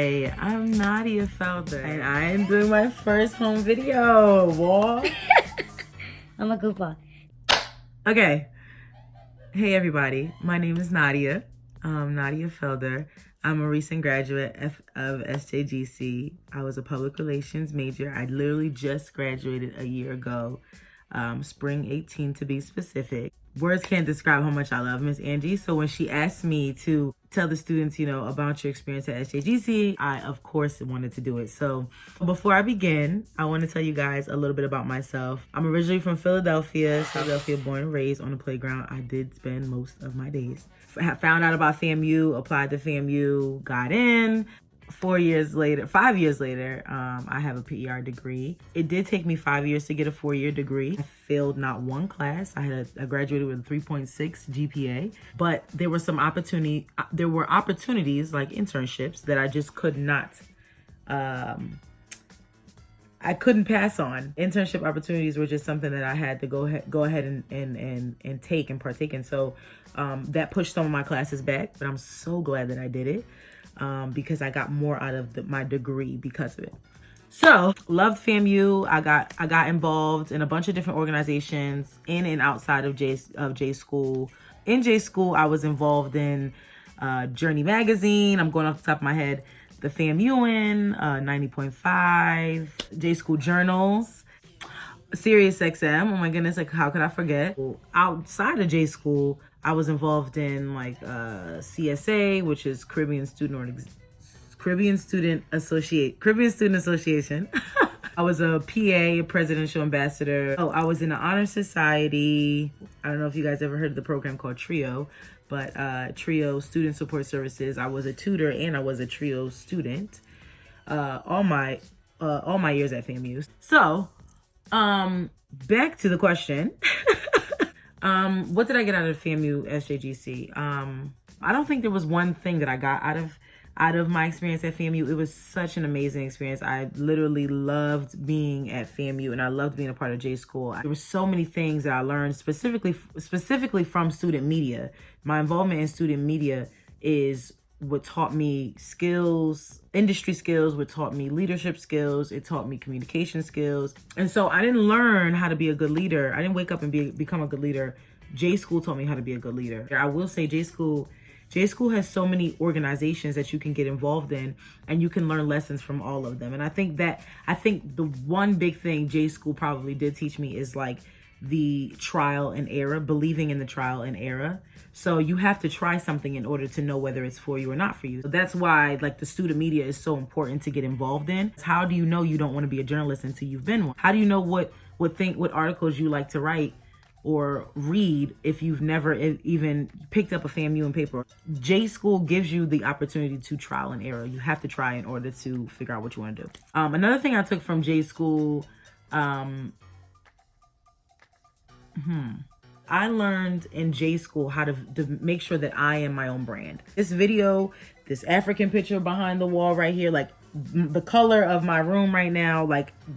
Hi, I'm Nadia Felder, and I am doing my first home video, boy. I'm a goofball. Okay. Hey, everybody. My name is Nadia. Nadia Felder. I'm a recent graduate of SJGC. I was a public relations major. I literally just graduated a year ago, spring 18 to be specific. Words can't describe how much I love Miss Angie. So when she asked me to tell the students, about your experience at SJGC, I, of course, wanted to do it. So before I begin, I want to tell you guys a little bit about myself. I'm originally from Philadelphia, born and raised on the playground. I did spend most of my days. Found out about FAMU, applied to FAMU, got in. 5 years later, I have a PER degree. It did take me 5 years to get a 4-year degree. I failed not one class. I graduated with a 3.6 GPA, but there were opportunities like internships that I just could not, I couldn't pass on. Internship opportunities were just something that I had to go ahead and take and partake in. So that pushed some of my classes back, but I'm so glad that I did it. Because I got more out of my degree because of it. So, loved FAMU. I got involved in a bunch of different organizations in and outside of J School. In J School, I was involved in Journey Magazine. I'm going off the top of my head. The FAMUN, 90.5, J School Journals, Sirius XM. Oh my goodness, like how could I forget? Outside of J School, I was involved in CSA, which is Caribbean Student Association. I was a PA, a presidential ambassador. Oh, I was in the Honor Society. I don't know if you guys ever heard of the program called TRIO, but TRIO Student Support Services. I was a tutor and I was a TRIO student. All my years at FAMU. So, back to the question. What did I get out of FAMU SJGC? I don't think there was one thing that I got out of my experience at FAMU. It was such an amazing experience. I literally loved being at FAMU and I loved being a part of J School. There were so many things that I learned specifically from student media. My involvement in student media is what taught me skills, industry skills, what taught me leadership skills, it taught me communication skills. And so I didn't learn how to be a good leader. I didn't wake up and become a good leader. J School taught me how to be a good leader. I will say J School has so many organizations that you can get involved in and you can learn lessons from all of them. And I think the one big thing J School probably did teach me is like the trial and error, believing in the trial and error. So you have to try something in order to know whether it's for you or not for you. So that's why the student media is so important to get involved in. How do you know you don't want to be a journalist until you've been one? How do you know what articles you like to write or read if you've never even picked up a FAMU paper? J School gives you the opportunity to trial and error. You have to try in order to figure out what you want to do. Another thing I took from J School, I learned in J School how to make sure that I am my own brand. This video, this African picture behind the wall right here, the color of my room right now,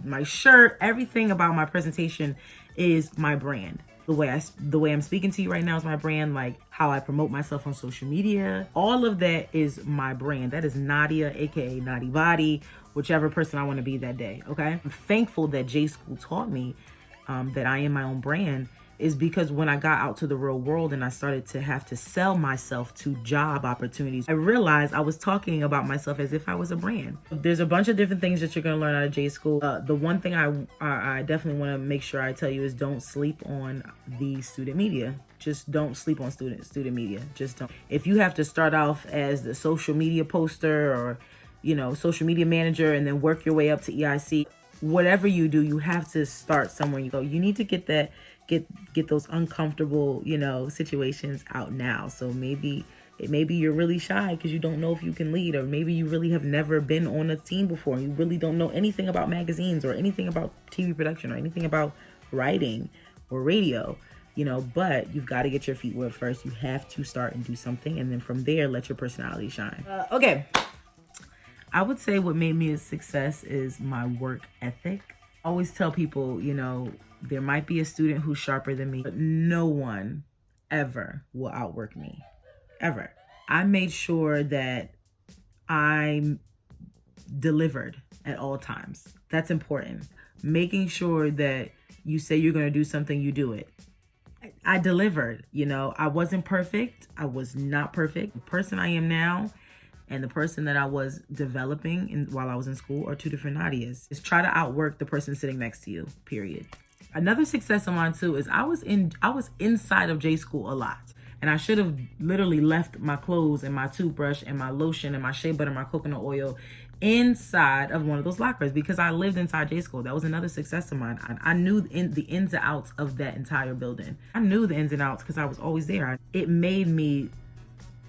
my shirt, everything about my presentation is my brand. The way I'm speaking to you right now is my brand. How I promote myself on social media, all of that is my brand. That is Nadia, aka Nadi Body, whichever person I want to be that day. Okay, I'm thankful that J School taught me that I am my own brand. Is because when I got out to the real world and I started to have to sell myself to job opportunities, I realized I was talking about myself as if I was a brand. There's a bunch of different things that you're going to learn out of J School. The one thing I definitely want to make sure I tell you is don't sleep on the student media. Just don't sleep on student media. Just don't. If you have to start off as the social media poster or, social media manager and then work your way up to EIC, whatever you do, you have to start somewhere. You need to get those uncomfortable, situations out now. So maybe you're really shy because you don't know if you can lead, or maybe you really have never been on a team before and you really don't know anything about magazines or anything about TV production or anything about writing or radio, but you've got to get your feet wet first. You have to start and do something, and then from there, let your personality shine. Okay. I would say what made me a success is my work ethic. I always tell people, there might be a student who's sharper than me, but no one ever will outwork me, ever. I made sure that I delivered at all times. That's important. Making sure that you say you're going to do something, you do it. I delivered, I wasn't perfect. I was not perfect. The person I am now and the person that I was developing while I was in school are two different Nadias. Just try to outwork the person sitting next to you, period. Another success of mine too is I was inside of J school a lot. And I should have literally left my clothes and my toothbrush and my lotion and my shea butter and my coconut oil inside of one of those lockers because I lived inside J school. That was another success of mine. I knew the ins and outs of that entire building. I knew the ins and outs because I was always there. It made me,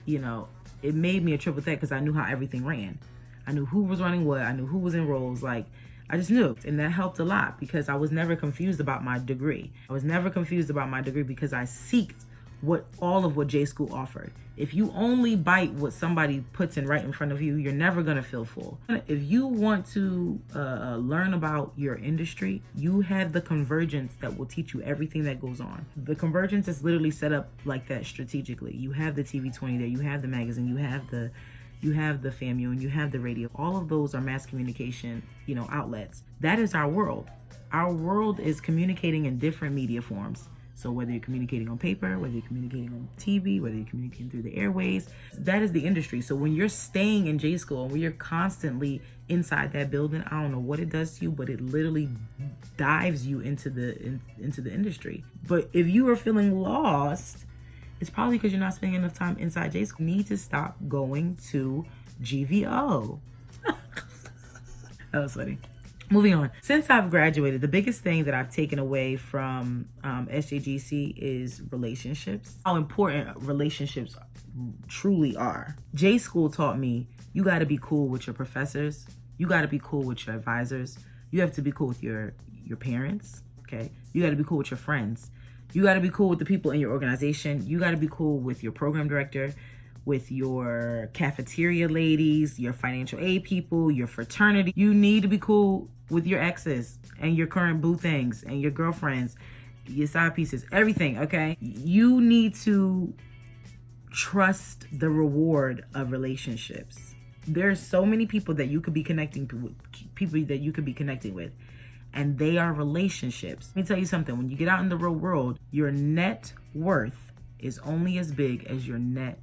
it made me a triple threat because I knew how everything ran. I knew who was running what. I knew who was in roles. Like, I just knew. And that helped a lot because I was never confused about my degree. I was never confused about my degree because I seeked all of what J school offered. If you only bite what somebody puts in right in front of you, you're never gonna feel full. If you want to learn about your industry, you have the convergence that will teach you everything that goes on. The convergence is literally set up like that strategically. You have the TV20 there, you have the magazine, you have the FAMU, and you have the radio. All of those are mass communication, outlets. That is our world. Our world is communicating in different media forms. So whether you're communicating on paper, whether you're communicating on TV, whether you're communicating through the airways, that is the industry. So when you're staying in J school and when you're constantly inside that building, I don't know what it does to you, but it literally dives you into the industry. But if you are feeling lost, it's probably because you're not spending enough time inside J school. You need to stop going to GVO. That was funny. Moving on. Since I've graduated, the biggest thing that I've taken away from SJGC is relationships. How important relationships truly are. J school taught me you got to be cool with your professors. You got to be cool with your advisors. You have to be cool with your parents. Okay. You got to be cool with your friends. You got to be cool with the people in your organization. You got to be cool with your program director, with your cafeteria ladies, your financial aid people, your fraternity. You need to be cool with your exes and your current boo things and your girlfriends, your side pieces, everything, okay? You need to trust the reward of relationships. There's so many people that you could be connecting with, and they are relationships. Let me tell you something. When you get out in the real world, your net worth is only as big as your net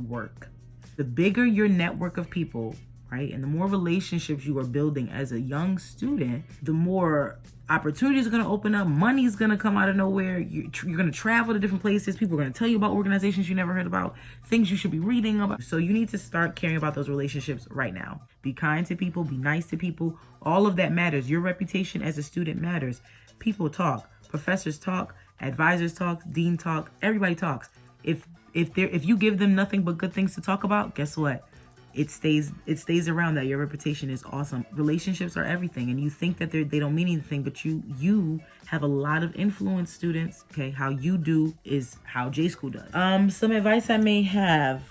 work. The bigger your network of people, right, and the more relationships you are building as a young student, the more opportunities are going to open up. Money's going to come out of nowhere. You're going to travel to different places. People are going to tell you about organizations you never heard about, things you should be reading about. So you need to start caring about those relationships right now. Be kind to people, be nice to people. All of that matters. Your reputation as a student matters. People talk, professors talk, advisors talk, dean talk, everybody talks. If you give them nothing but good things to talk about, guess what? It stays around that your reputation is awesome. Relationships are everything, and you think that they don't mean anything, but you have a lot of influence, students. Okay, how you do is how J school does. Some advice I may have: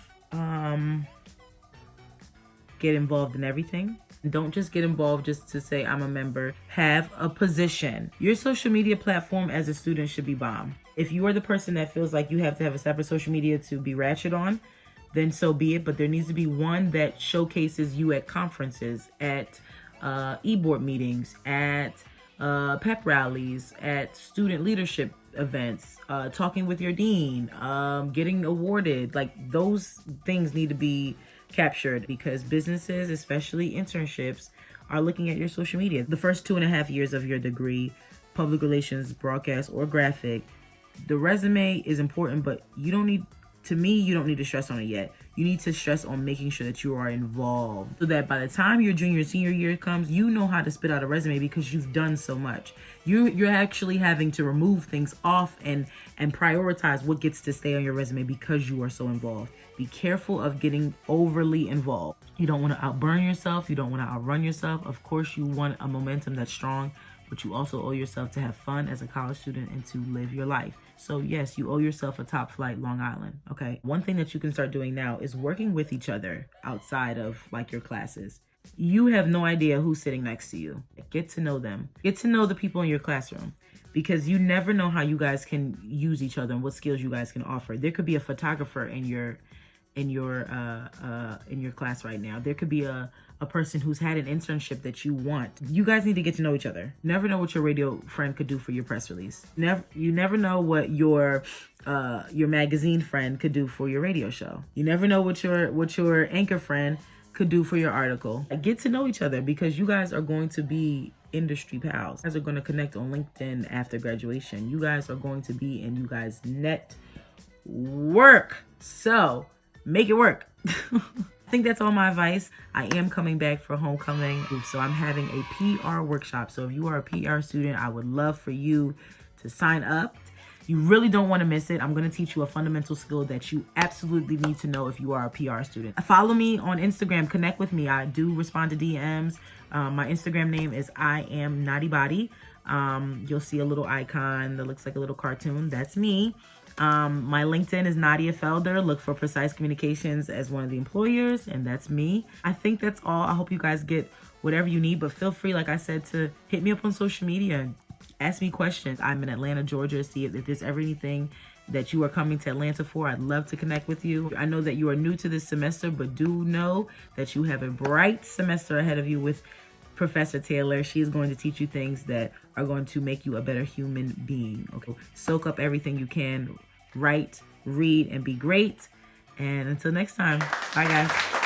get involved in everything. Don't just get involved just to say I'm a member. Have a position. Your social media platform as a student should be bomb. If you are the person that feels like you have to have a separate social media to be ratchet on, then so be it. But there needs to be one that showcases you at conferences, at e-board meetings, at pep rallies, at student leadership events, talking with your dean, getting awarded. Like, those things need to be captured because businesses, especially internships, are looking at your social media. The first 2.5 years of your degree, public relations, broadcast, or graphic, the resume is important, but you don't need to stress on it yet. You need to stress on making sure that you are involved so that by the time your junior, senior year comes, you know how to spit out a resume because you've done so much. You're actually having to remove things off and prioritize what gets to stay on your resume because you are so involved. Be careful of getting overly involved. You don't want to outburn yourself. You don't want to outrun yourself. Of course, you want a momentum that's strong, but you also owe yourself to have fun as a college student and to live your life. So yes, you owe yourself a top flight Long Island, okay? One thing that you can start doing now is working with each other outside of like your classes. You have no idea who's sitting next to you. Get to know them. Get to know the people in your classroom because you never know how you guys can use each other and what skills you guys can offer. There could be a photographer in your class right now. There could be a a person who's had an internship that you want. You guys need to get to know each other. Never know what your radio friend could do for your press release. You never know what your magazine friend could do for your radio show. You never know what your anchor friend could do for your article. Get to know each other, because you guys are going to be industry pals. You guys are going to connect on LinkedIn after graduation. You guys are going to be in you guys network. So make it work. I think that's all my advice. I am coming back for homecoming, so I'm having a PR workshop. So if you are a PR student, I would love for you to sign up. You really don't want to miss it. I'm going to teach you a fundamental skill that you absolutely need to know if you are a PR student. Follow me on Instagram. Connect with me. I do respond to DMs. My Instagram name is I am Naughty Body. You'll see a little icon that looks like a little cartoon. That's me. My LinkedIn is Nadia Felder. Look for Precise Communications as one of the employers, and that's me. I think that's all. I hope you guys get whatever you need, but feel free, like I said, to hit me up on social media. Ask me questions. I'm in Atlanta, Georgia. See if there's ever anything that you are coming to Atlanta for. I'd love to connect with you. I know that you are new to this semester, but do know that you have a bright semester ahead of you with Professor Taylor. She is going to teach you things that are going to make you a better human being. Okay, soak up everything you can. Write, read, and be great. And until next time, bye guys.